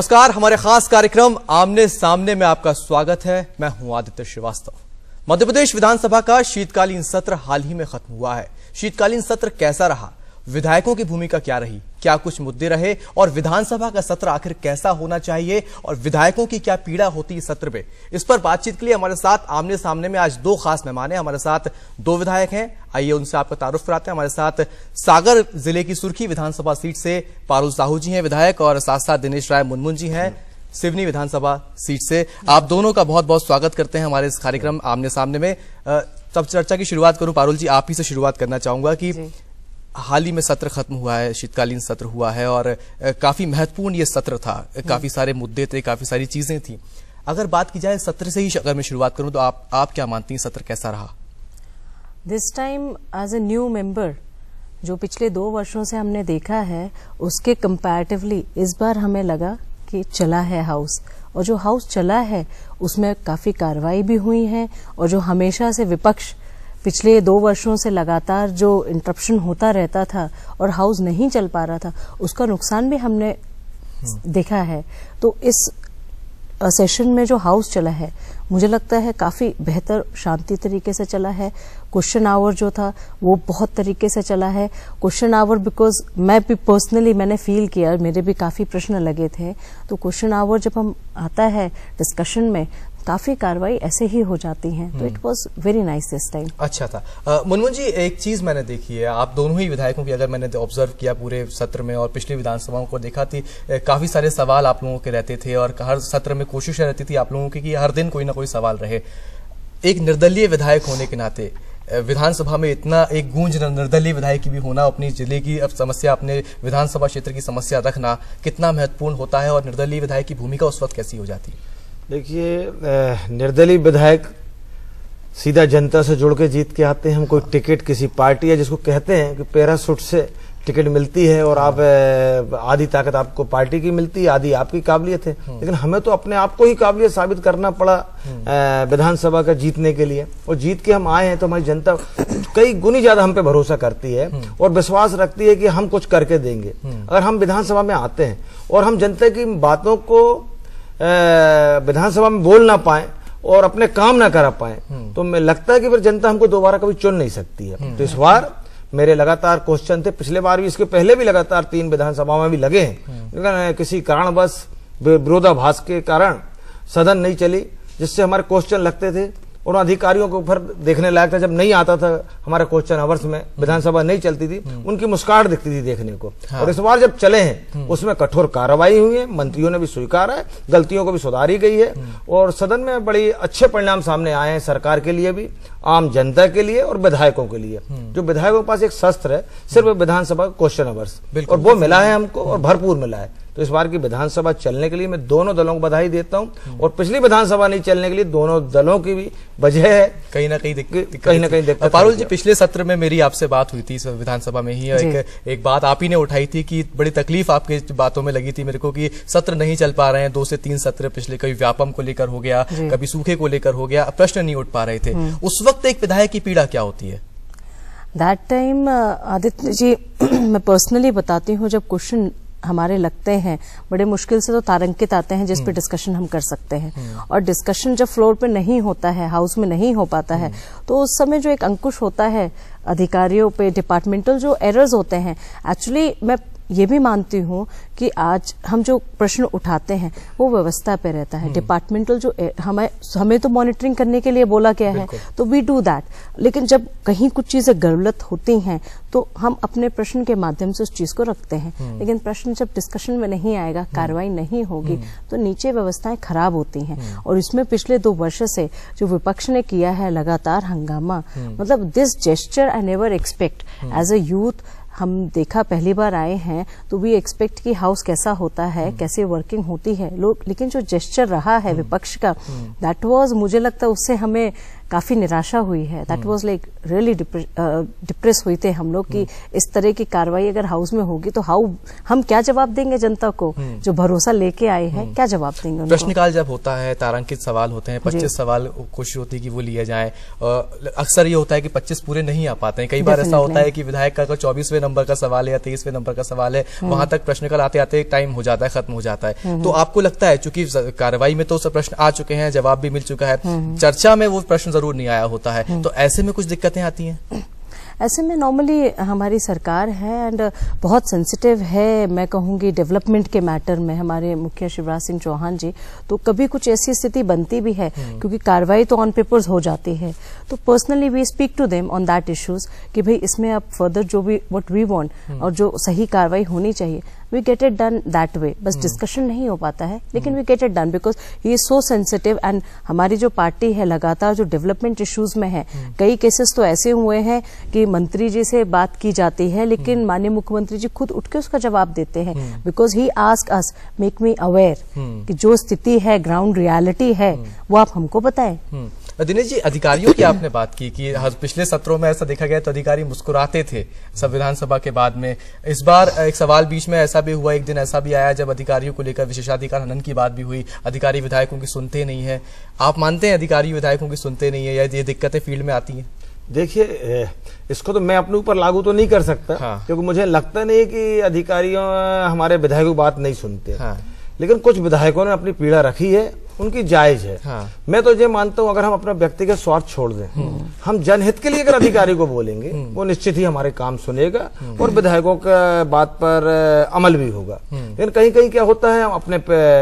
नमस्कार, हमारे खास कार्यक्रम आमने सामने में आपका स्वागत है। मैं हूं आदित्य श्रीवास्तव। मध्य प्रदेश विधानसभा का शीतकालीन सत्र हाल ही में खत्म हुआ है। शीतकालीन सत्र कैसा रहा, विधायकों की भूमिका क्या रही, क्या कुछ मुद्दे रहे और विधानसभा का सत्र आखिर कैसा होना चाहिए और विधायकों की क्या पीड़ा होती है सत्र में, इस पर बातचीत के लिए हमारे साथ आमने सामने में आज दो खास मेहमान हैं। हमारे साथ दो विधायक हैं, आइए उनसे आपका तारुफ कराते हैं। हमारे साथ सागर जिले की सुर्खी विधानसभा सीट से पारुल साहू जी हैं विधायक, और साथ साथ दिनेश राय मुनमुन जी हैं सिवनी विधानसभा सीट से। आप दोनों का बहुत बहुत स्वागत करते हैं हमारे इस कार्यक्रम आमने सामने में। तब चर्चा की शुरुआत करूं, पारुल जी आप ही से शुरुआत करना चाहूंगा कि हाल ही में सत्र खत्म हुआ है, शीतकालीन सत्र हुआ है और काफी महत्वपूर्ण ये सत्र था, काफी सारे मुद्दे थे, काफी सारी चीजें थी। अगर बात की जाए सत्र से ही अगर मैं शुरुआत करूं तो आप क्या मानती हैं, सत्र कैसा रहा? This time as a new member, जो पिछले 2 वर्षों से हमने देखा है उसके कंपैरेटिवली इस बार हमें लगा कि चला है हाउस, और जो हाउस चला है उसमें काफी कार्रवाई भी हुई है, और जो हमेशा से विपक्ष पिछले 2 वर्षों से लगातार जो इंटरप्शन होता रहता था और हाउस नहीं चल पा रहा था, उसका नुकसान भी हमने देखा है। तो इस सेशन में जो हाउस चला है मुझे लगता है काफी बेहतर शांति तरीके से चला है। क्वेश्चन आवर जो था वो बहुत तरीके से चला है। क्वेश्चन आवर बिकॉज मैं भी पर्सनली मैंने फील किया, मेरे भी काफी प्रश्न लगे थे, तो क्वेश्चन आवर जब हम आता है डिस्कशन में काफी कार्रवाई ऐसे ही हो जाती हैं, तो it was very nice this time. अच्छा था। मुनमुन जी, एक चीज मैंने देखी है, आप दोनों ही विधायकों की अगर मैंने ऑब्जर्व किया पूरे सत्र में और पिछली विधानसभाओं को देखा थी, काफी सारे सवाल आप लोगों के रहते थे और हर सत्र में कोशिश रहती थी आप लोगों की कि हर दिन कोई ना कोई सवाल रहे। एक निर्दलीय विधायक होने के नाते विधानसभा में इतना एक गूंज निर्दलीय विधायक की भी होना, अपनी जिले की समस्या, अपने विधानसभा क्षेत्र की समस्या रखना कितना महत्वपूर्ण होता है और निर्दलीय विधायक की भूमिका उस वक्त कैसी हो जाती है? देखिए, निर्दलीय विधायक सीधा जनता से जुड़ के जीत के आते हैं। हम कोई टिकट किसी पार्टी है जिसको कहते हैं कि पैराशूट से टिकट मिलती है और आप आधी ताकत आपको पार्टी की मिलती है, आधी आपकी काबिलियत है, लेकिन हमें तो अपने आप को ही काबिलियत साबित करना पड़ा विधानसभा का जीतने के लिए, और जीत के हम आए हैं तो हमारी जनता कई गुनी ज्यादा हम पे भरोसा करती है और विश्वास रखती है कि हम कुछ करके देंगे। अगर हम विधानसभा में आते हैं और हम जनता की बातों को विधानसभा में बोल ना पाए और अपने काम ना कर पाए, तो मैं लगता है कि फिर जनता हमको दोबारा कभी चुन नहीं सकती है। तो इस बार मेरे लगातार क्वेश्चन थे, पिछले बार भी, इसके पहले भी लगातार 3 विधानसभाओं में भी लगे हैं, लेकिन किसी कारणवश विरोधाभास के कारण सदन नहीं चली, जिससे हमारे क्वेश्चन लगते थे और अधिकारियों को फिर देखने लायक था। जब नहीं आता था हमारे क्वेश्चन आवर्स में, विधानसभा नहीं चलती थी, उनकी मुस्कान दिखती थी देखने को। और इस बार जब चले हैं उसमें कठोर कार्रवाई हुई है, मंत्रियों ने भी स्वीकारा है, गलतियों को भी सुधारी गई है और सदन में बड़ी अच्छे परिणाम सामने आए हैं, सरकार के लिए भी, आम जनता के लिए और विधायकों के लिए। जो विधायकों के पास एक शस्त्र है सिर्फ विधानसभा क्वेश्चन आवर्स, और वो मिला है हमको और भरपूर मिला है। तो इस बार की विधानसभा चलने के लिए मैं दोनों दलों को बधाई देता हूं, और पिछली विधानसभा नहीं चलने के लिए दोनों दलों की भी वजह है कहीं ना कहीं दिक्कत। पारुल जी, पिछले सत्र में मेरी आपसे बात हुई थी इस विधानसभा में ही, एक बात आप ही ने उठाई थी कि बड़ी तकलीफ आपके बातों में लगी थी मेरे को कि सत्र नहीं चल पा रहे हैं। 2 से 3 सत्र पिछले, कभी व्यापम को लेकर हो गया, कभी सूखे को लेकर हो गया, प्रश्न नहीं उठ पा रहे थे। उस वक्त एक विधायक की पीड़ा क्या होती है? दैट टाइम आदित्य जी, मैं पर्सनली बताती हूँ, जब क्वेश्चन हमारे लगते हैं बड़े मुश्किल से तो तारंकित आते हैं जिस पे डिस्कशन हम कर सकते हैं, और डिस्कशन जब फ्लोर पे नहीं होता है, हाउस में नहीं हो पाता है, तो उस समय जो एक अंकुश होता है अधिकारियों पे, डिपार्टमेंटल जो एरर्स होते हैं, एक्चुअली मैं ये भी मानती हूँ कि आज हम जो प्रश्न उठाते हैं वो व्यवस्था पे रहता है। डिपार्टमेंटल जो हमें तो मॉनिटरिंग करने के लिए बोला गया है, तो वी डू दैट, लेकिन जब कहीं कुछ चीजें गलत होती हैं तो हम अपने प्रश्न के माध्यम से उस चीज को रखते हैं, लेकिन प्रश्न जब डिस्कशन में नहीं आएगा, कार्रवाई नहीं होगी, तो नीचे व्यवस्थाएं खराब होती हैं। और इसमें पिछले 2 वर्ष से जो विपक्ष ने किया है लगातार हंगामा, मतलब this gesture I never expect as a youth. हम देखा पहली बार आए हैं तो वी एक्सपेक्ट कि हाउस कैसा होता है, कैसे वर्किंग होती है लोग, लेकिन जो जेस्चर रहा है विपक्ष का, दैट वाज, मुझे लगता है उससे हमें काफी निराशा हुई है। That was like really depress हुए थे हम लोग कि इस तरह की कार्रवाई अगर हाउस में होगी तो हम क्या जवाब देंगे जनता को जो भरोसा लेके आए हैं, क्या जवाब देंगे उनको? प्रश्नकाल जब होता है, तारांकित सवाल होते हैं, 25 सवाल कोशिश होती है कि वो लिए जाएं। अक्सर ये होता है कि 25 पूरे नहीं आ पाते हैं। कई बार ऐसा होता है कि विधायक का 24वें नंबर का सवाल है या 23वें नंबर का सवाल है, वहां तक प्रश्नकाल आते आते टाइम हो जाता है, खत्म हो जाता है। तो आपको लगता है चूंकि कार्रवाई में तो सब प्रश्न आ चुके हैं, जवाब भी मिल चुका है, चर्चा में वो प्रश्न जरूर नहीं आया होता है, तो ऐसे में कुछ दिक्कतें आती हैं? ऐसे में नॉर्मली हमारी सरकार है एंड बहुत सेंसिटिव है, मैं कहूंगी डेवलपमेंट के मैटर में हमारे मुखिया शिवराज सिंह चौहान जी, तो कभी कुछ ऐसी स्थिति बनती भी है क्योंकि कार्रवाई तो ऑन पेपर्स हो जाती है, तो personally we speak to them on that issues कि भाई इसमें अब फर्दर जो भी व्हाट वी वांट और जो सही कार्रवाई होनी चाहिए we get it done that way. बस डिस्कशन नहीं हो पाता है लेकिन we get it done because ये सो सेंसिटिव एंड हमारी जो पार्टी है लगातार जो डेवलपमेंट इश्यूज में है, कई केसेस तो ऐसे हुए हैं कि मंत्री जी से बात की जाती है लेकिन माननीय मुख्यमंत्री जी खुद उठ के उसका जवाब देते हैं because he ask us make me aware कि जो स्थिति है ग्राउंड रियलिटी है वो आप हमको बताएं। दिनेश जी, अधिकारियों की आपने बात की कि पिछले सत्रों में ऐसा देखा गया तो अधिकारी मुस्कुराते थे संविधान सभा के बाद में। इस बार एक सवाल बीच में ऐसा भी हुआ, एक दिन ऐसा भी आया जब अधिकारियों को लेकर विशेषाधिकार हनन की बात भी हुई, अधिकारी विधायकों की सुनते नहीं है। आप मानते हैं अधिकारी विधायकों की सुनते नहीं है या ये दिक्कतें फील्ड में आती हैं? देखिए, इसको तो मैं अपने ऊपर लागू तो नहीं कर सकता क्योंकि मुझे लगता नहीं कि अधिकारियों हमारे विधायकों की बात नहीं सुनते, लेकिन कुछ विधायकों ने अपनी पीड़ा रखी है, उनकी जायज है। मैं तो ये मानता हूं अगर हम अपना व्यक्तिगत स्वार्थ छोड़ दें, हम जनहित के लिए अगर अधिकारी को बोलेंगे वो निश्चित ही हमारे काम सुनेगा और विधायकों का बात पर अमल भी होगा। लेकिन कहीं कहीं क्या होता है, हम अपने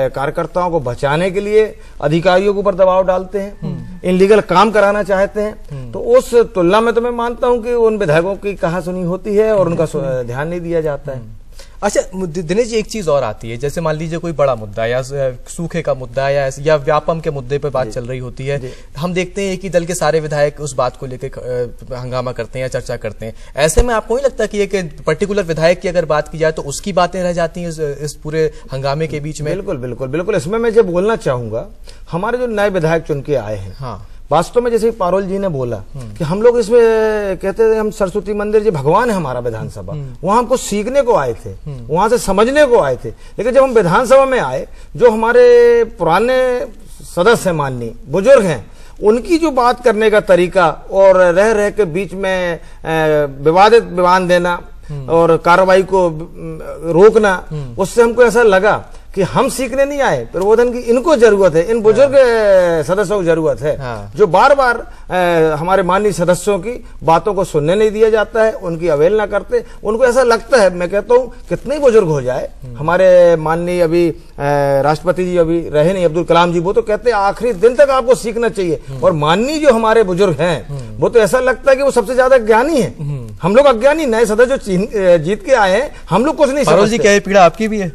कार्यकर्ताओं को बचाने के लिए अधिकारियों के ऊपर दबाव डालते हैं, इनलीगल काम कराना चाहते हैं, तो उस तुलना में तो मैं मानता हूं कि उन विधायकों की कहा सुनी होती है और उनका ध्यान नहीं दिया जाता है। अच्छा दिनेश जी, एक चीज और आती है, जैसे मान लीजिए कोई बड़ा मुद्दा या सूखे का मुद्दा या व्यापम के मुद्दे पे बात चल रही होती है, हम देखते हैं कि दल के सारे विधायक उस बात को लेकर हंगामा करते हैं या चर्चा करते हैं। ऐसे में आपको नहीं लगता कि एक पर्टिकुलर विधायक की अगर बात की जाए तो उसकी बातें रह जाती हैं इस पूरे हंगामे के बीच में? बिल्कुल बिल्कुल बिल्कुल। इसमें मैं जब बोलना चाहूंगा, हमारे जो नए विधायक चुन के आए हैं, वास्तव में जैसे पारोल जी ने बोला कि हम लोग इसमें कहते थे हम सरस्वती मंदिर जी भगवान है हमारा विधानसभा, वहां हमको सीखने को आए थे, वहां से समझने को आए थे। लेकिन जब हम विधानसभा में आए, जो हमारे पुराने सदस्य माननीय बुजुर्ग हैं, उनकी जो बात करने का तरीका और रह रह के बीच में विवादित बयान देना और कार्रवाई को रोकना, उससे हमको ऐसा लगा कि हम सीखने नहीं आए, प्रबोधन की इनको जरूरत है, इन बुजुर्ग सदस्यों को जरूरत है, जो बार बार हमारे माननीय सदस्यों की बातों को सुनने नहीं दिया जाता है, उनकी अवहेलना करते। उनको ऐसा लगता है, मैं कहता हूँ कितने ही बुजुर्ग हो जाए, हमारे माननीय अभी राष्ट्रपति जी अभी रहे नहीं, अब्दुल कलाम जी, वो तो कहते हैं आखिरी दिन तक आपको सीखना चाहिए। और माननीय जो हमारे बुजुर्ग हैं, वो तो ऐसा लगता है कि वो सबसे ज्यादा ज्ञानी है, हम लोग अज्ञानी। नए सदस्य जो जीत के आए हैं, हम लोग कुछ नहीं समझते। क्या ये पीड़ा आपकी भी है?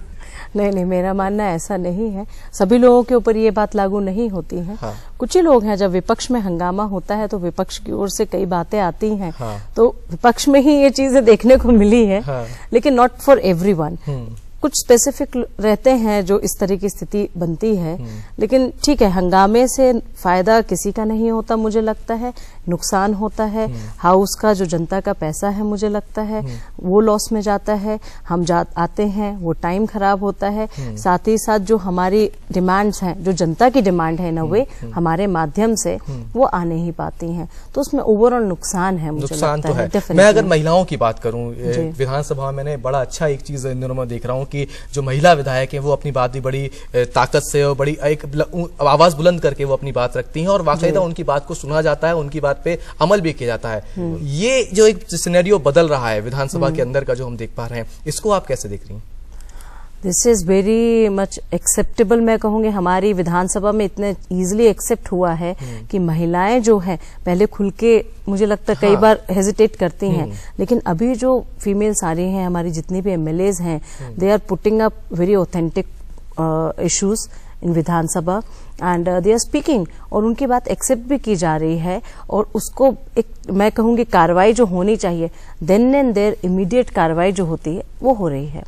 नहीं, मेरा मानना ऐसा नहीं है, सभी लोगों के ऊपर ये बात लागू नहीं होती है। कुछ ही लोग हैं, जब विपक्ष में हंगामा होता है तो विपक्ष की ओर से कई बातें आती हैं, तो विपक्ष में ही ये चीजें देखने को मिली है, लेकिन नॉट फॉर एवरीवन। कुछ स्पेसिफिक रहते हैं जो इस तरह की स्थिति बनती है, लेकिन ठीक है, हंगामे से फायदा किसी का नहीं होता, मुझे लगता है नुकसान होता है। हाउस का जो जनता का पैसा है, मुझे लगता है वो लॉस में जाता है। हम आते हैं, वो टाइम खराब होता है, साथ ही साथ जो हमारी डिमांड्स हैं, जो जनता की डिमांड है नवे हमारे माध्यम से, वो आ नहीं पाती हैं, तो उसमें ओवरऑल नुकसान है, मुझे लगता है। मैं अगर महिलाओं की बात करूं, विधानसभा में मैंने बड़ा अच्छा एक चीज इन दिनों में देख रहा हूं कि जो महिला विधायक हैं वो अपनी बात भी बड़ी ताकत से और बड़ी एक आवाज बुलंद करके वो अपनी बात रखती हैं और वाकईदा उनकी बात को सुना जाता है, उनकी बात पे अमल भी किया जाता है। ये जो एक सिनेरियो बदल रहा है विधानसभा के अंदर का, जो हम देख पा रहे हैं, इसको आप कैसे देख रही हैं? This is very much acceptable. मैं कहूंगी हमारी विधानसभा में इतने इजीली एक्सेप्ट हुआ है कि महिलाएं जो हैं पहले खुल के, मुझे लगता है कई बार हेजिटेट करती हैं, लेकिन अभी जो फीमेल्स आ रही हैं, हमारी जितनी भी एमएलएज हैं, they are putting up very authentic issues in Vidhan Sabha. And they are speaking, और उनकी बात एक्सेप्ट भी की जा रही है, और उसको एक मैं कहूंगी कार्रवाई जो होनी चाहिए देन एंड देयर इमीडिएट कार्रवाई जो होती है वो हो रही है।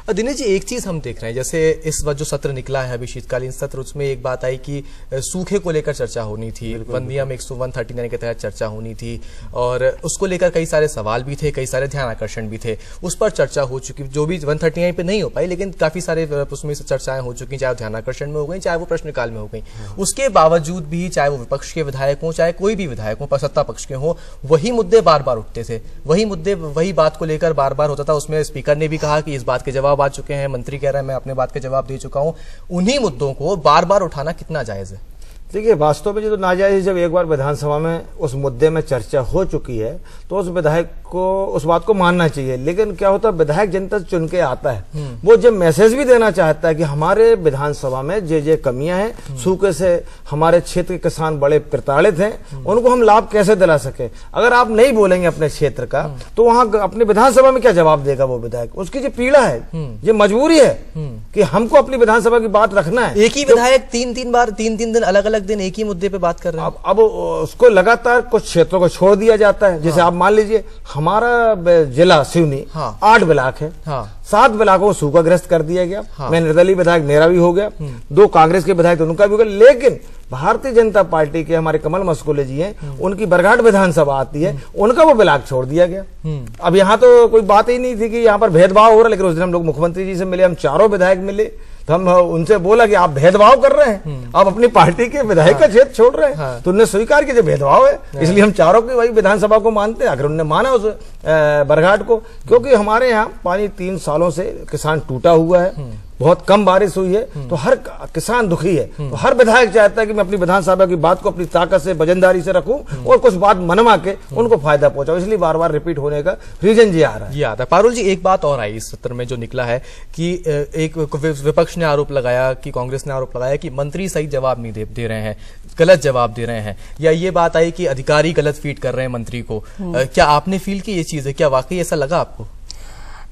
दिनेश जी, एक चीज हम देख रहे हैं, जैसे इस वक्त जो सत्र निकला है अभी शीतकालीन सत्र, उसमें एक बात आई कि सूखे को लेकर चर्चा होनी थी, वन नियम 139 के तहत चर्चा होनी थी, और उसको लेकर कई सारे सवाल भी थे, कई सारे ध्यान आकर्षण भी थे, उस पर चर्चा हो चुकी, जो भी 139 पे नहीं हो पाई, लेकिन काफी सारे उसमें चर्चाएं हो चुकी, चाहे वो ध्यान आकर्षण में हो गई, चाहे वो प्रश्नकाल में हो गई। उसके बावजूद भी चाहे वो विपक्ष के विधायक हों, चाहे कोई भी विधायक हो, सत्ता पक्ष के हों, वही मुद्दे बार बार उठते थे, वही मुद्दे वही बात को लेकर बार बार होता था। उसमें स्पीकर ने भी कहा कि इस बात के जवाब आ चुके हैं, मंत्री कह रहा है मैं अपने बात के जवाब दे चुका हूं। उन्हीं मुद्दों को बार बार उठाना कितना जायज है? देखिए, वास्तव में जो तो नाजायज, जब एक बार विधानसभा में उस मुद्दे में चर्चा हो चुकी है तो उस विधायक को उस बात को मानना चाहिए। लेकिन क्या होता है, विधायक जनता से चुन के आता है, वो जब मैसेज भी देना चाहता है कि हमारे विधानसभा में जे कमियां हैं, सूखे से हमारे क्षेत्र के किसान बड़े प्रताड़ित हैं, उनको हम लाभ कैसे दिला सके। अगर आप नहीं बोलेंगे अपने क्षेत्र का, तो वहां अपने विधानसभा में क्या जवाब देगा वो विधायक? उसकी जो पीड़ा है, ये मजबूरी है कि हमको अपनी विधानसभा की बात रखना है। एक ही विधायक तीन दिन अलग अलग दिन एक ही मुद्दे पे बात कर रहे हैं। अब उसको लगातार कुछ क्षेत्रों को छोड़ दिया जाता है। जैसे आप मान लीजिए, हमारा जिला सिवनी 8 ब्लॉक है, 7 ब्लॉकों को सूखाग्रस्त कर दिया गया। मैं निर्दलीय विधायक, मेरा भी हो गया, 2 कांग्रेस के विधायक तो उनका भी हो गया। लेकिन भारतीय जनता पार्टी के हमारे कमल मस्कोले जी हैं, उनकी बरघाट विधानसभा आती है, उनका वो ब्लॉक छोड़ दिया गया। अब यहाँ तो कोई बात ही नहीं थी कि यहाँ पर भेदभाव हो रहा, लेकिन उस दिन हम लोग मुख्यमंत्री जी से मिले, हम चारों विधायक मिले, तो हम उनसे बोला कि आप भेदभाव कर रहे हैं, आप अपनी पार्टी के विधायक का क्षेत्र छोड़ रहे हैं। तो उन्होंने स्वीकार किया भेदभाव है, इसलिए हम चारों की वही विधानसभा को मानते हैं। अगर उन्होंने माना उस बरघाट को, क्योंकि हमारे यहाँ पानी 3 सालों से किसान टूटा हुआ है, बहुत कम बारिश हुई है, तो हर किसान दुखी है। तो हर विधायक चाहता है कि मैं अपनी विधानसभा की बात को अपनी ताकत से, वजनदारी से रखूं और कुछ बात मनवा के उनको फायदा पहुंचाऊं। इसलिए बार बार रिपीट होने का रीजन ये आ रहा है। ये आता है। पारुल जी, एक बात और आई इस सत्र में जो निकला है कि एक विपक्ष ने आरोप लगाया, कि कांग्रेस ने आरोप लगाया कि मंत्री सही जवाब नहीं दे रहे हैं, गलत जवाब दे रहे हैं, या ये बात आई कि अधिकारी गलत फीड कर रहे हैं मंत्री को। क्या आपने फील की ये चीज है? क्या वाकई ऐसा लगा आपको?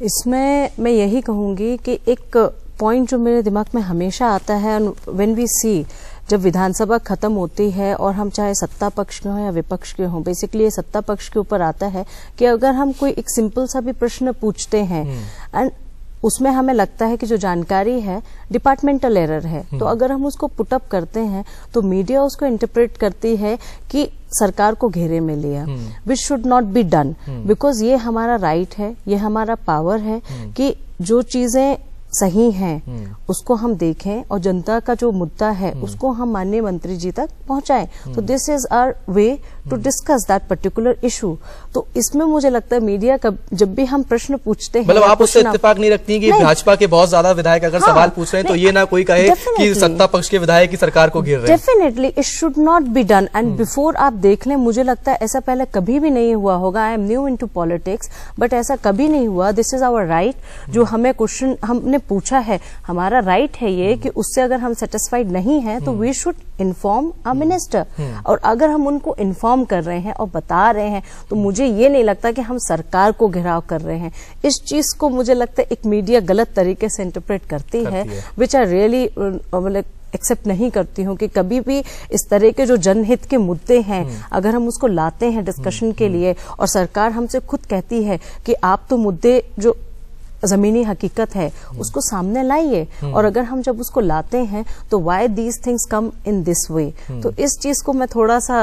इसमें मैं यही कहूंगी कि एक पॉइंट जो मेरे दिमाग में हमेशा आता है, व्हेन वी सी, जब विधानसभा खत्म होती है और हम चाहे सत्ता पक्ष के हों या विपक्ष के हों, बेसिकली ये सत्ता पक्ष के ऊपर आता है कि अगर हम कोई एक सिंपल सा भी प्रश्न पूछते हैं एंड उसमें हमें लगता है कि जो जानकारी है डिपार्टमेंटल एरर है, तो अगर हम उसको पुटअप करते हैं तो मीडिया उसको इंटरप्रेट करती है कि सरकार को घेरे में लिया, which should not be done, because ये हमारा राइट है, ये हमारा पावर है कि जो चीजें सही हैं उसको हम देखें और जनता का जो मुद्दा है उसको हम माननीय मंत्री जी तक पहुंचाएं। तो this is our way to discuss that particular issue. तो इसमें मुझे लगता है मीडिया का जब भी हम प्रश्न पूछते हैं, मतलब आप उससे इत्तेफाक नहीं रखती कि भाजपा के बहुत ज्यादा विधायक अगर सवाल पूछ रहे हैं तो ये ना कोई कहे कि सत्ता पक्ष के विधायक की सरकार को घेर रहे हैं। Definitely it should not be done. And before आप देख लें, मुझे लगता है ऐसा पहले कभी भी नहीं हुआ होगा। I am new into politics, but ऐसा कभी नहीं हुआ। This is our right. जो हमें क्वेश्चन हमने पूछा है, हमारा राइट है ये कि उससे अगर हम सेटिस्फाइड नहीं है तो we should inform a minister. और अगर हम उनको इन्फॉर्म कर रहे हैं और बता रहे हैं तो मुझे ये नहीं लगता कि हम सरकार को घेराव कर रहे हैं। इस चीज को मुझे लगता है एक मीडिया गलत तरीके से इंटरप्रेट करती है, विच आई रियली एक्सेप्ट नहीं करती हूँ कि कभी भी इस तरह के जो जनहित के मुद्दे हैं अगर हम उसको लाते हैं डिस्कशन के लिए और सरकार हमसे खुद कहती है कि आप तो मुद्दे जो जमीनी हकीकत है उसको सामने लाइए, और अगर हम जब उसको लाते हैं तो why these things come in this way. तो इस चीज को मैं थोड़ा सा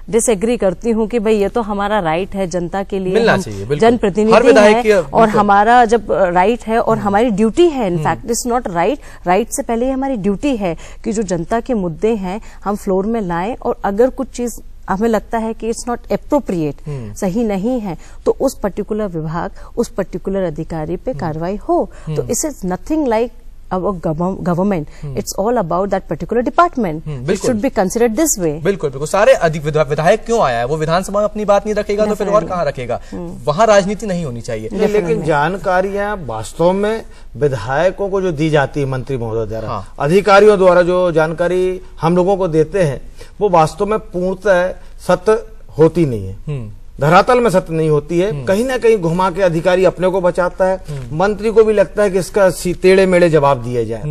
डिसएग्री करती हूँ कि भाई ये तो हमारा राइट है, जनता के लिए हम जनप्रतिनिधि है और हमारा जब राइट है और हमारी ड्यूटी है, इनफैक्ट इट्स नॉट राइट से पहले हमारी ड्यूटी है कि जो जनता के मुद्दे हैं हम फ्लोर में लाएं, और अगर कुछ चीज हमें लगता है कि इट्स नॉट एप्रोप्रिएट, सही नहीं है, तो उस पर्टिकुलर विभाग, उस पर्टिकुलर अधिकारी पे कार्रवाई हो। तो it is nothing like government, it's all about that particular department. It should be considered this way. बिल्कुल बिल्कुल। सारे विधायक क्यों आया है, वो विधानसभा में अपनी बात नहीं रखेगा तो फिर और कहाँ रखेगा? वहां राजनीति नहीं होनी चाहिए। लेकिन जानकारियां वास्तव में विधायकों को जो दी जाती है मंत्री महोदय द्वारा, अधिकारियों द्वारा जो जानकारी हम लोगों को देते हैं, वो वास्तव में पूर्णतः सत्य होती नहीं है। धरातल में सत्य नहीं होती है। कहीं ना कहीं घुमा के अधिकारी अपने को बचाता है, मंत्री को भी लगता है कि इसका टेढ़े मेढ़े जवाब दिए जाए।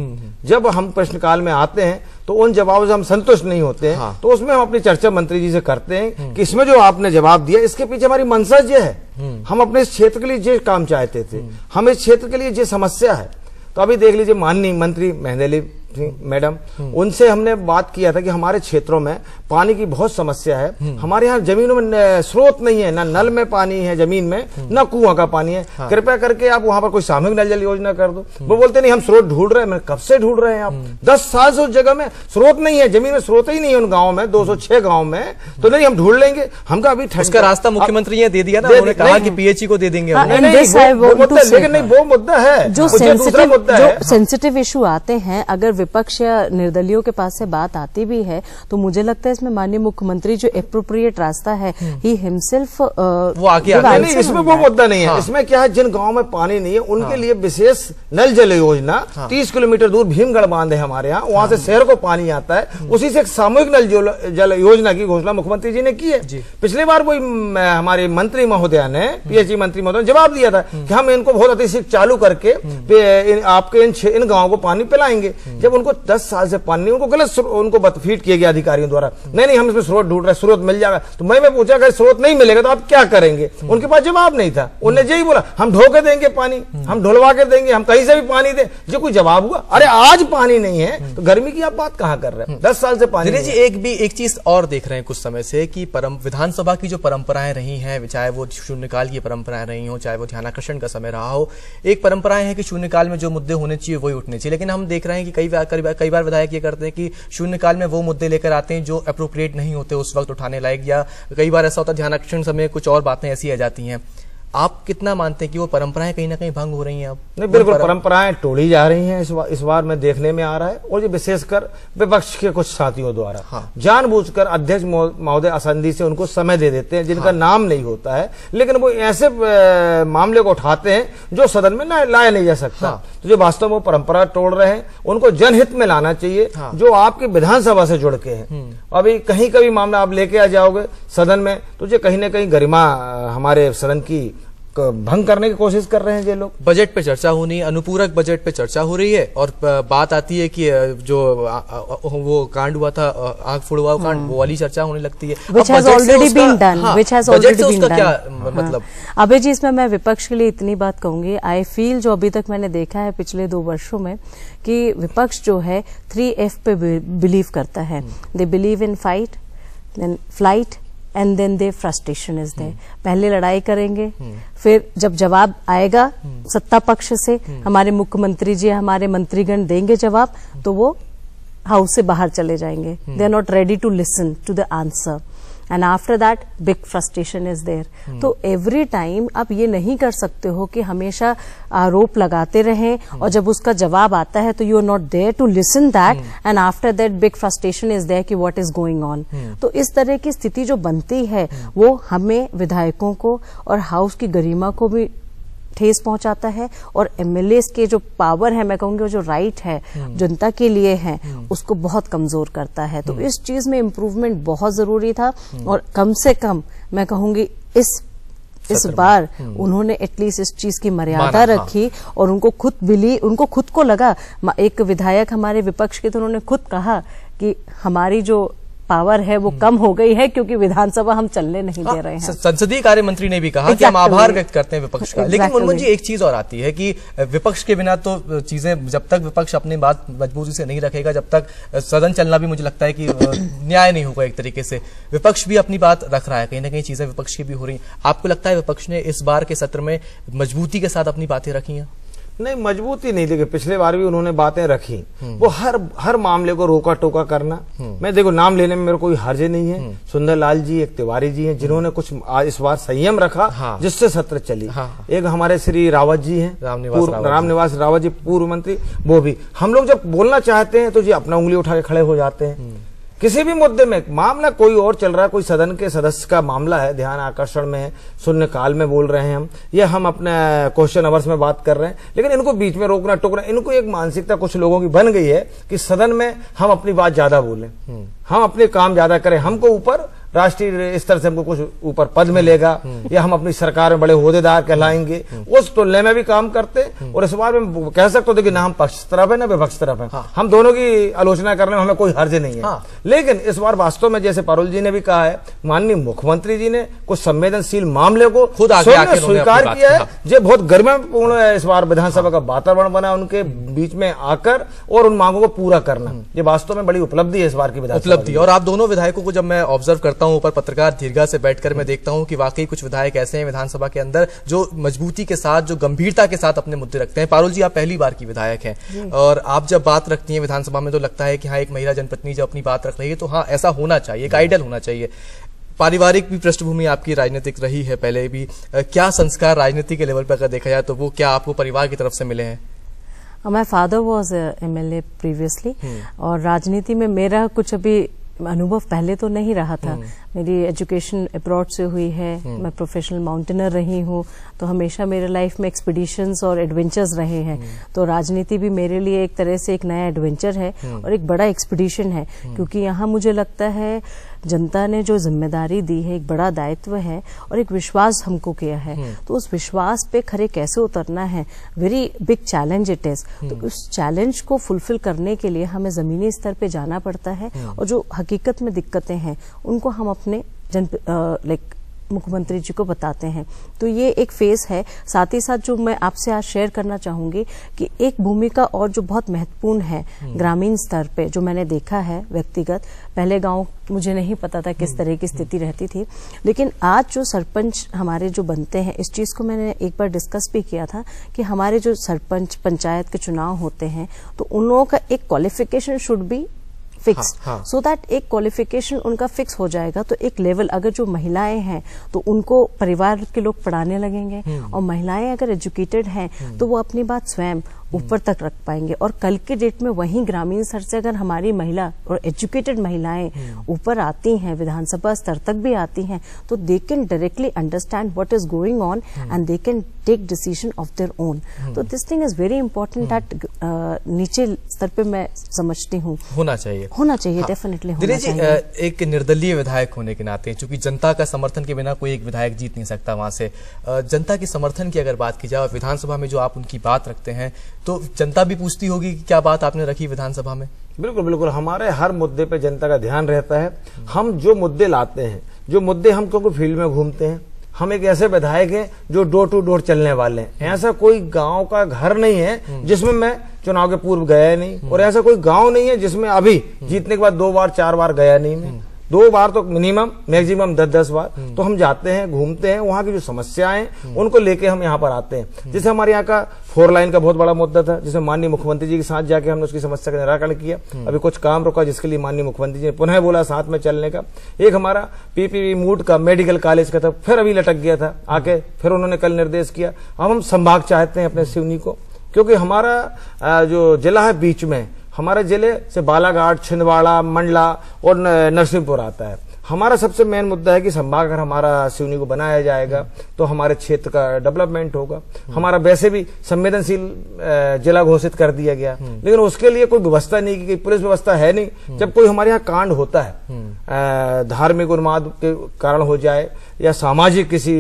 जब हम प्रश्नकाल में आते हैं तो उन जवाबों से हम संतुष्ट नहीं होते हैं। तो उसमें हम अपनी चर्चा मंत्री जी से करते हैं कि इसमें जो आपने जवाब दिया इसके पीछे हमारी मंशा ये है, हम अपने इस क्षेत्र के लिए ये काम चाहते थे, हम इस क्षेत्र के लिए ये समस्या है। तो अभी देख लीजिए माननीय मंत्री मेहंदेली मैडम, उनसे हमने बात किया था कि हमारे क्षेत्रों में पानी की बहुत समस्या है, हमारे यहाँ जमीनों में स्रोत नहीं है, ना नल में पानी है जमीन में, ना कुआं का पानी है। कृपया करके आप वहां पर कोई सामूहिक नल जल योजना कर दो। वो बोलते नहीं हम स्रोत ढूंढ रहे हैं। मैं कब से ढूंढ रहे हैं आप? 10 साल से उस जगह में स्रोत नहीं है, जमीन में स्रोत ही नहीं है उन गाँव में, 206 गाँव में। तो नहीं हम ढूंढ लेंगे, हमका अभी उसका रास्ता मुख्यमंत्री ने दे दिया ना, उन्होंने कहा कि पीएचई को दे देंगे। लेकिन नहीं, वो मुद्दा है जो सेंसिटिव इशू आते हैं, अगर विपक्ष या निर्दलियों के पास से बात आती भी है तो मुझे लगता है इसमें माननीय मुख्यमंत्री जो एप्रोप्रिएट रास्ता है ही हिमसेल्फ वो आगे नहीं, इसमें वो मुद्दा नहीं है। इसमें क्या है, जिन गांव में पानी नहीं है उनके लिए विशेष नल जल योजना 30 किलोमीटर दूर भीमगढ़ बांध है हमारे यहाँ, वहां से शहर को पानी आता है, उसी से एक सामूहिक नल जल योजना की घोषणा मुख्यमंत्री जी ने की है। पिछली बार वही हमारे मंत्री महोदया ने, पीएचई मंत्री महोदय ने जवाब दिया था कि हम इनको बहुत अतिशीघ्र चालू करके आपके इन गाँव को पानी पिलाएंगे। जब उनको 10 साल से पानी, उनको गलत उनको फीड किया गया अधिकारियों द्वारा, नहीं हम इसमें स्रोत ढूंढ रहे हैं, स्रोत मिल जाएगा। तो मैं पूछा अगर स्रोत नहीं मिलेगा तो आप क्या करेंगे? उनके पास जवाब नहीं था। उन्होंने यही बोला हम ढोके देंगे पानी, हम ढुलवा के देंगे, हम कहीं से भी पानी दें। जो कोई जवाब हुआ, अरे आज पानी नहीं है तो गर्मी की आप बात कहां कर रहे हैं? 10 साल से पानी जी। एक चीज और देख रहे हैं कुछ समय से कि विधानसभा की जो परंपराएं रही हैं, चाहे वो शून्यकाल की परंपराएं रही हो, चाहे वो ध्यानाकर्षण का समय रहा हो, एक परंपराएं हैं कि शून्यकाल में जो मुद्दे होने चाहिए वही उठने चाहिए। लेकिन हम देख रहे हैं कि कई बार विधायक ये करते हैं कि शून्यकाल में वो मुद्दे लेकर आते हैं जो एप्रोप्रिएट नहीं होते उस वक्त उठाने लायक, या कई बार ऐसा होता है ध्यानाकर्षण समय कुछ और बातें ऐसी आ जाती हैं। आप कितना मानते हैं कि वो परंपराएं कहीं ना कहीं भंग हो रही हैं? अब नहीं, बिल्कुल परंपराएं तोड़ी जा रही हैं इस बार में देखने में आ रहा है, और ये विशेषकर विपक्ष के कुछ साथियों द्वारा जानबूझकर अध्यक्ष महोदय असंधि से उनको समय दे देते हैं जिनका नाम नहीं होता है, लेकिन वो ऐसे मामले को उठाते हैं जो सदन में लाया नहीं जा सकता। तो जो वास्तव में वो परंपरा तोड़ रहे हैं उनको जनहित में लाना चाहिए, जो आपकी विधानसभा से जुड़ के हैं। अभी कहीं कभी मामला आप लेके आ जाओगे सदन में तो ये कहीं ना कहीं गरिमा हमारे सदन की भंग करने की कोशिश कर रहे हैं ये लोग। बजट पे चर्चा होनी, अनुपूरक बजट पे चर्चा हो रही है, और बात आती है कि जो वो कांड हुआ था, आग फुड़वा कांड, वो वाली चर्चा होने लगती है। Which has already been done. Which has already been done. क्या मतलब? अबे जी, इसमें मैं विपक्ष के लिए इतनी बात कहूंगी, आई फील जो अभी तक मैंने देखा है पिछले 2 वर्षों में कि विपक्ष जो है 3F पे बिलीव करता है। They believe in fight, then flight, and then the frustration is there. पहले लड़ाई करेंगे, फिर जब जवाब आएगा सत्ता पक्ष से, हमारे मुख्यमंत्री जी हमारे मंत्रीगण देंगे जवाब, तो वो हाउस से बाहर चले जाएंगे। They are not ready to listen to the answer, and after that big frustration is there. तो एवरी टाइम आप ये नहीं कर सकते हो कि हमेशा आरोप लगाते रहें और जब उसका जवाब आता है तो you are not there to listen that, and after that big frustration is there कि व्हाट इज गोइंग ऑन। तो इस तरह की स्थिति जो बनती है वो हमें विधायकों को और हाउस की गरिमा को भी ठेस पहुंचाता है, और एमएलए के जो पावर है, मैं कहूंगी जो राइट है जनता के लिए है, उसको बहुत कमजोर करता है। तो इस चीज में इम्प्रूवमेंट बहुत जरूरी था, और कम से कम मैं कहूंगी इस बार उन्होंने एटलीस्ट इस चीज की मर्यादा रखी, और उनको खुद को लगा, एक विधायक हमारे विपक्ष के थे, उन्होंने खुद कहा कि हमारी जो पावर है वो कम हो गई है क्योंकि विधानसभा हम चलने नहीं दे रहे हैं। संसदीय कार्य मंत्री ने भी कहा कि हम आभार व्यक्त करते हैं विपक्ष का। लेकिन मनमोहन जी, एक चीज और आती है कि विपक्ष के बिना तो चीजें, जब तक विपक्ष अपनी बात मजबूती से नहीं रखेगा, जब तक सदन चलना भी मुझे लगता है कि न्याय नहीं होगा। एक तरीके से विपक्ष भी अपनी बात रख रहा है, कहीं ना कहीं चीजें विपक्ष की भी हो रही हैं। आपको लगता है विपक्ष ने इस बार के सत्र में मजबूती के साथ अपनी बातें रखी हैं? नहीं, मजबूती नहीं, देखिए पिछले बार भी उन्होंने बातें रखी। वो हर मामले को रोका टोका करना, मैं देखो नाम लेने में मेरे कोई हर्ज नहीं है। सुंदरलाल जी, एक तिवारी जी हैं जिन्होंने कुछ इस बार संयम रखा, जिससे सत्र चली। एक हमारे श्री रावत जी हैं, रामनिवास रावत जी, पूर्व मंत्री, वो भी। हम लोग जब बोलना चाहते हैं तो जी अपना उंगली उठा के खड़े हो जाते हैं। किसी भी मुद्दे में, मामला कोई और चल रहा है, कोई सदन के सदस्य का मामला है, ध्यान आकर्षण में है, शून्यकाल में बोल रहे हैं हम, या हम अपने क्वेश्चन आवर्स में बात कर रहे हैं, लेकिन इनको बीच में रोकना टोकना, इनको एक मानसिकता कुछ लोगों की बन गई है कि सदन में हम अपनी बात ज्यादा बोलें, हम अपने काम ज्यादा करें, हमको ऊपर राष्ट्रीय स्तर से हमको कुछ ऊपर पद मिलेगा या हम अपनी सरकार में बड़े ओहदेदार कहलाएंगे, उस तुलने में भी काम करते हैं। और इस बार में कह सकते हो कि ना हम पक्ष तरफ है ना विपक्ष तरफ है, हम दोनों की आलोचना करने में हमें कोई हर्ज नहीं है। लेकिन इस बार वास्तव में जैसे पारुल जी ने भी कहा है, माननीय मुख्यमंत्री जी ने कुछ संवेदनशील मामले को खुद आगे स्वीकार किया है। ये बहुत गरिमापूर्ण है, इस बार विधानसभा का वातावरण बना उनके बीच में आकर और उन मांगों को पूरा करना, ये वास्तव में बड़ी उपलब्धि है इस बार की विधानसभा उपलब्धि। और आप दोनों विधायकों को जब मैं ऑब्जर्व करता हूं ऊपर पत्रकार दीर्घा से बैठकर, मैं देखता हूं कि वाकई कुछ विधायक ऐसे हैं विधानसभा के अंदर जो मजबूती के साथ, जो गंभीरता के साथ अपने मुद्दे रखते हैं। पारुल जी, आप पहली बार की विधायक हैं और आप जब बात रखती हैं विधानसभा में तो लगता है कि हाँ, एक महिला जनप्रतिनिधि जब अपनी बात रख रही है तो हाँ, ऐसा होना चाहिए, एक आइडियल होना चाहिए। पारिवारिक भी पृष्ठभूमि आपकी राजनीतिक रही है पहले भी, क्या संस्कार राजनीति के लेवल पर अगर देखा जाए तो वो क्या आपको परिवार की तरफ से मिले हैं? My father was MLA previously, और राजनीति में मेरा कुछ अभी अनुभव पहले तो नहीं रहा था। मेरी एजुकेशन अब्रॉड से हुई है, मैं प्रोफेशनल माउंटेनर रही हूँ, तो हमेशा मेरे लाइफ में एक्सपीडिशंस और एडवेंचर्स रहे हैं। तो राजनीति भी मेरे लिए एक तरह से एक नया एडवेंचर है और एक बड़ा एक्सपीडिशन है, क्योंकि यहाँ मुझे लगता है जनता ने जो जिम्मेदारी दी है, एक बड़ा दायित्व है और एक विश्वास हमको किया है, तो उस विश्वास पे खरे कैसे उतरना है, very big challenge it is. तो उस चैलेंज को फुलफिल करने के लिए हमें जमीनी स्तर पे जाना पड़ता है और जो हकीकत में दिक्कतें हैं उनको हम अपने मुख्यमंत्री जी को बताते हैं। तो ये एक फेज है। साथ ही साथ जो मैं आपसे आज शेयर करना चाहूंगी कि एक भूमिका और जो बहुत महत्वपूर्ण है ग्रामीण स्तर पे, जो मैंने देखा है व्यक्तिगत, पहले गांव मुझे नहीं पता था किस तरह की स्थिति रहती थी, लेकिन आज जो सरपंच हमारे जो बनते हैं, इस चीज को मैंने एक बार डिस्कस भी किया था कि हमारे जो सरपंच पंचायत के चुनाव होते हैं तो उन लोगों का एक qualification should be fix, so that एक क्वालिफिकेशन उनका फिक्स हो जाएगा। तो एक लेवल, अगर जो महिलाएं हैं तो उनको परिवार के लोग पढ़ाने लगेंगे और महिलाएं अगर एजुकेटेड हैं तो वो अपनी बात स्वयं ऊपर तक रख पाएंगे। और कल के डेट में वहीं ग्रामीण स्तर से अगर हमारी महिला और एजुकेटेड महिलाएं ऊपर आती हैं, विधानसभा स्तर तक भी आती हैं, तो they can directly understand what is going on and they can take decision of their own. तो this thing is very important that नीचे स्तर पे मैं समझती हूँ होना चाहिए डेफिनेटली होना चाहिए। एक निर्दलीय विधायक होने के नाते, चूंकि जनता का समर्थन के बिना कोई एक विधायक जीत नहीं सकता वहां से, जनता के समर्थन की अगर बात की जाए, विधानसभा में जो आप उनकी बात रखते हैं तो जनता भी पूछती होगी कि क्या बात आपने रखी विधानसभा में? बिल्कुल बिल्कुल, हमारे हर मुद्दे पे जनता का ध्यान रहता है। हम जो मुद्दे लाते हैं, जो मुद्दे हम क्योंकि फील्ड में घूमते हैं, हम एक ऐसे विधायक हैं जो डोर टू डोर चलने वाले हैं। ऐसा कोई गांव का घर नहीं है जिसमें मैं चुनाव के पूर्व गया नहीं, और ऐसा कोई गांव नहीं है जिसमें अभी जीतने के बाद 2 बार 4 बार गया नहीं मैं। 2 बार तो मिनिमम, मैक्सिमम 10-10 बार तो हम जाते हैं, घूमते हैं, वहां की जो समस्याएं उनको लेके हम यहाँ पर आते हैं। जैसे हमारे यहाँ का 4 लाइन का बहुत बड़ा मुद्दा था, जिसमें माननीय मुख्यमंत्री जी के साथ जाके हमने उसकी समस्या का निराकरण किया। अभी कुछ काम रुका जिसके लिए माननीय मुख्यमंत्री जी ने पुनः बोला साथ में चलने का। एक हमारा PPP मूड का मेडिकल कॉलेज का था, फिर अभी लटक गया था आके, फिर उन्होंने कल निर्देश किया। अब हम संभाग चाहते हैं अपने सिवनी को, क्योंकि हमारा जो जिला है बीच में, हमारे जिले से बालाघाट, छिंदवाड़ा, मंडला और नरसिंहपुर आता है। हमारा सबसे मेन मुद्दा है कि संभाग अगर हमारा सिवनी को बनाया जाएगा तो हमारे क्षेत्र का डेवलपमेंट होगा। हमारा वैसे भी संवेदनशील जिला घोषित कर दिया गया, लेकिन उसके लिए कोई व्यवस्था नहीं की गई, पुलिस व्यवस्था है नहीं। जब कोई हमारे यहाँ कांड होता है, धार्मिक उन्माद के कारण हो जाए या सामाजिक किसी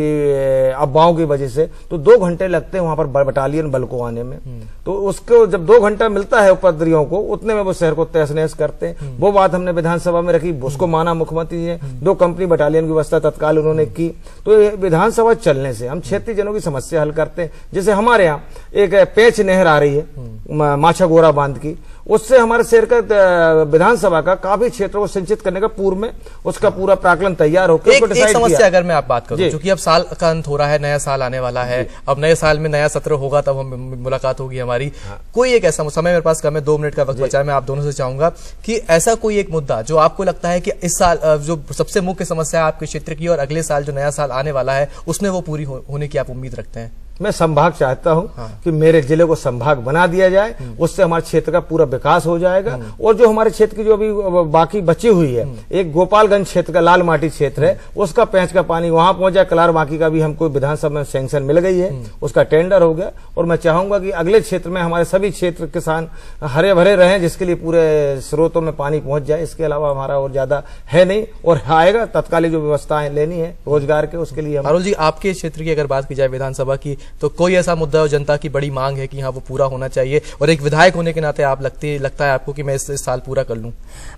अफवाहों की वजह से, तो 2 घंटे लगते हैं वहां पर बटालियन बल को आने में। तो उसको जब 2 घंटा मिलता है उपद्रवियों को, उतने में वो शहर को तहस नहस करते हैं। वो बात हमने विधानसभा में रखी, उसको माना मुख्यमंत्री जी ने, 2 कंपनी बटालियन की व्यवस्था तत्काल उन्होंने की। तो विधानसभा चलने से हम क्षेत्रीय जनों की समस्या हल करते हैं। जैसे हमारे यहाँ एक पेच नहर आ रही है माछा गोरा बांध की, उससे हमारे शहर का विधानसभा का काफी क्षेत्र को सिंचित करने का पूर्व में उसका पूरा प्राकलन तैयार होकर एक समस्या अगर मैं आप बात करूं, क्योंकि अब साल का अंत हो रहा है, नया साल आने वाला है, अब नए साल में नया सत्र होगा, तब हम मुलाकात होगी हमारी। कोई एक ऐसा समय, मेरे पास कम है, 2 मिनट का वक्त बचा है, मैं आप दोनों से चाहूंगा कि ऐसा कोई एक मुद्दा जो आपको लगता है कि इस साल जो सबसे मुख्य समस्या है आपके क्षेत्र की और अगले साल जो नया साल आने वाला है उसमें वो पूरी होने की आप उम्मीद रखते हैं? मैं संभाग चाहता हूं कि मेरे जिले को संभाग बना दिया जाए, उससे हमारे क्षेत्र का पूरा विकास हो जाएगा। और जो हमारे क्षेत्र की जो अभी बाकी बची हुई है, एक गोपालगंज क्षेत्र का लाल माटी क्षेत्र है, उसका पेंच का पानी वहां पहुंच जाए। कलार बाकी का भी हमको विधानसभा में सैंक्शन मिल गई है, उसका टेंडर हो गया। और मैं चाहूंगा कि अगले क्षेत्र में हमारे सभी क्षेत्र किसान हरे भरे रहें, जिसके लिए पूरे स्रोतों में पानी पहुंच जाए। इसके अलावा हमारा और ज्यादा है नहीं, और आएगा तत्कालीन जो व्यवस्थाएं लेनी है रोजगार के, उसके लिए। अरुल जी, आपके क्षेत्र की अगर बात की जाए विधानसभा की, तो कोई ऐसा मुद्दा हो जनता की बड़ी मांग है कि हाँ वो पूरा होना चाहिए, और एक विधायक होने के नाते आप लगता है आपको कि मैं इस साल पूरा कर लूं?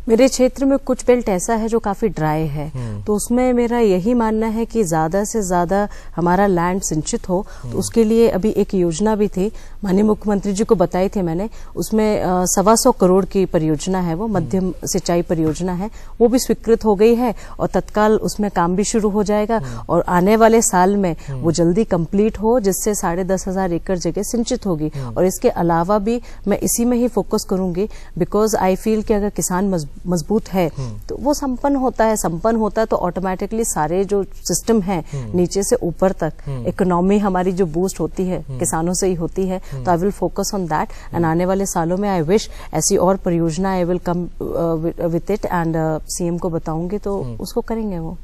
मेरे क्षेत्र में कुछ बेल्ट ऐसा है जो काफी ड्राई है, तो उसमें मेरा यही मानना है कि ज्यादा से ज्यादा हमारा लैंड सिंचित हो। तो उसके लिए अभी एक योजना भी थी, माननीय मुख्यमंत्री जी को बताई थी मैंने, उसमें 125 करोड़ की परियोजना है, वो मध्यम सिंचाई परियोजना है, वो भी स्वीकृत हो गई है और तत्काल उसमें काम भी शुरू हो जाएगा। और आने वाले साल में वो जल्दी कंप्लीट हो, जिससे 10,500 एकड़ जगह सिंचित होगी। और इसके अलावा भी मैं इसी में ही फोकस करूंगी, बिकॉज आई फील कि अगर किसान मजबूत है तो वो संपन्न होता है तो ऑटोमेटिकली सारे जो सिस्टम है नीचे से ऊपर तक इकोनॉमी हमारी जो बूस्ट होती है किसानों से ही होती है। तो I will focus on that, and आने वाले सालों में आई विश ऐसी और परियोजना I will come with it, and CM को बताऊंगी तो उसको करेंगे वो।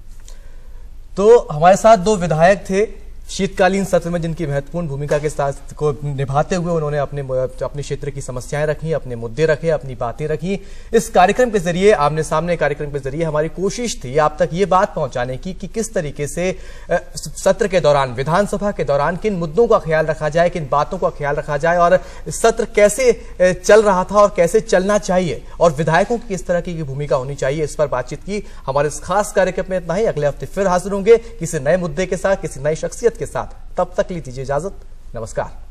तो हमारे साथ दो विधायक थे शीतकालीन सत्र में, जिनकी महत्वपूर्ण भूमिका के साथ को निभाते हुए उन्होंने अपने क्षेत्र की समस्याएं रखी, अपने मुद्दे रखे, अपनी बातें रखी। इस कार्यक्रम के जरिए, आमने सामने कार्यक्रम के जरिए हमारी कोशिश थी आप तक ये बात पहुंचाने की कि किस तरीके से सत्र के दौरान, विधानसभा के दौरान किन मुद्दों का ख्याल रखा जाए, किन बातों का ख्याल रखा जाए, और सत्र कैसे चल रहा था और कैसे चलना चाहिए, और विधायकों की किस तरह की भूमिका होनी चाहिए। इस पर बातचीत की। हमारे इस खास कार्यक्रम में इतना ही। अगले हफ्ते फिर हाजिर होंगे किसी नए मुद्दे के साथ, किसी नई शख्सियत के साथ। तब तक लीजिए इजाजत। नमस्कार।